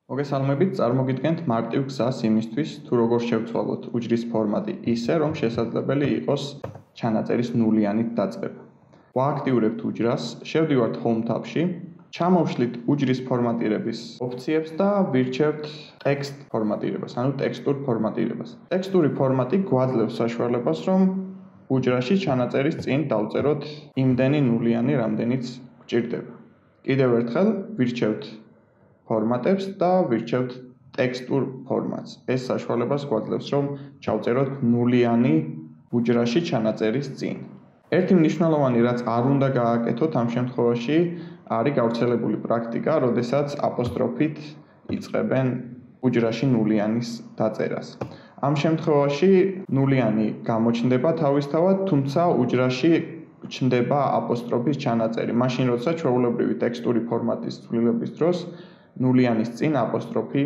მოგესალმებით, წარმოგიდგენთ მარტივ გზას იმისთვის, თუ როგორ შევცვალოთ უჯრის ფორმატი ისე, რომ შესაძლებელი იყოს ჩანაწერის ნულიანით დაწყება. ვააქტიურებთ უჯრას, შევდივართ Home tab-ში, ჩამოვშლით უჯრის ფორმატირების ოფციებს და ვირჩევთ ტექსტ ფორმატირებას, ანუ ტექსტურ ფორმატირებას. ტექსტური ფორმატი გვაძლევს საშუალებას, რომ უჯრაში ჩანაწერის წინ დავწეროთ იმდენი ნულიანი, რამდენიც გვჭირდება. კიდევ ერთხელ ვირჩევთ ფორმატებს და ვირჩევთ ტექსტურ ფორმატს. ეს საშუალებას გვაძლევს, რომ ჩავწეროთ ნულიანი უჯრაში ჩანაწერის წინ. ერთი მნიშვნელოვანი, რაც არ უნდა გააკეთოთ ამ შემთხვევაში, არის გავრცელებული პრაქტიკა, როდესაც აპოსტროფით იწყებენ უჯრაში ნულიანის დაწერას. ამ შემთხვევაში ნულიანი გამოჩნდება თავისთავად, თუმცა უჯრაში ჩნდება აპოსტროფის ჩანაწერი. მაშინ, როცა ჩვეულებრივი ტექსტური ფორმატის ცვლილების დროს ნულიანის წინ აპოსტროფი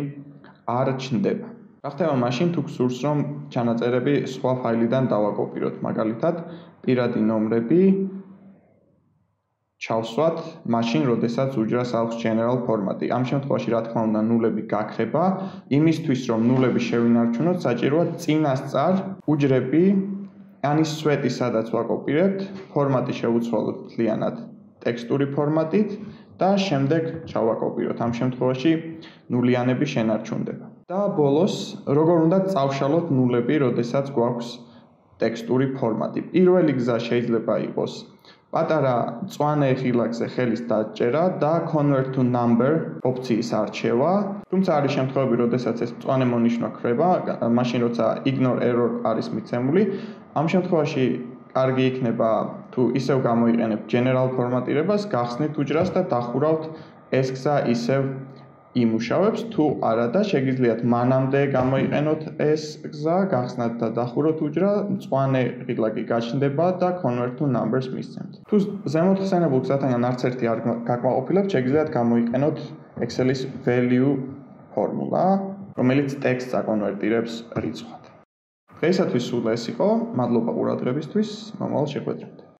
არ ჩნდება. რა ხდება მაშინ, თუ გსურს, რომ ჩანაწერები სხვა ფაილიდან დავაკოპიროთ, მაგალითად, პირადი ნომრები ჩავსვათ მაშინ, როდესაც უჯრას აქვს general ფორმატი. ამ შემთხვევაში, რა თქმა უნდა, ნულები გაქრება. იმისთვის, რომ ნულები შევინარჩუნოთ, საჭიროა წინასწარ უჯრები ან ის სვეტი, სადაც ვაკოპირებთ, ფორმატი შევუცვალოთ მთლიანად ტექსტური ფორმატით და შემდეგ ჩავაკოპიროთ. ამ შემთხვევაში ნულიანები შენარჩუნდება. და ბოლოს, როგორ უნდა წავშალოთ ნულები, როდესაც გვაქვს ტექსტური ფორმატი. პირველი გზა შეიძლება იყოს პატარა მწვანე ღილაკზე ხელის დაჭერა და convert to number ოფციის არჩევა. თუმცა არის შემთხვევები, როდესაც ეს მწვანე მონიშნვა ქრება, მაშინ როცა ignore error არის მიცემული. ამ შემთხვევაში კარგი იქნება თუ ისევ გამოიყენებთ general ფორმატირებას, გახსნით უჯრას და დახურავთ ეს გზა ისევ იმუშავებს, თუ არა და შეგიძლიათ მანამდე გამოიყენოთ ეს გზა, გახსნათ და დახუროთ უჯრა, მწვანე ღილაკი გაჩნდება და convert to numbers მისცემთ. თუ ზემოთ ხსენებულ გზათაგან არც ერთი არ გაკმაყოფილებთ, შეგიძლიათ გამოიყენოთ Excel-ის value ფორმულა, რომელიც ტექსტს აკონვერტირებს რიცხვად. დღეისათვის სულ ეს იყო. მადლობა ყურადღებისთვის. მომავალ შეხვედრამდე.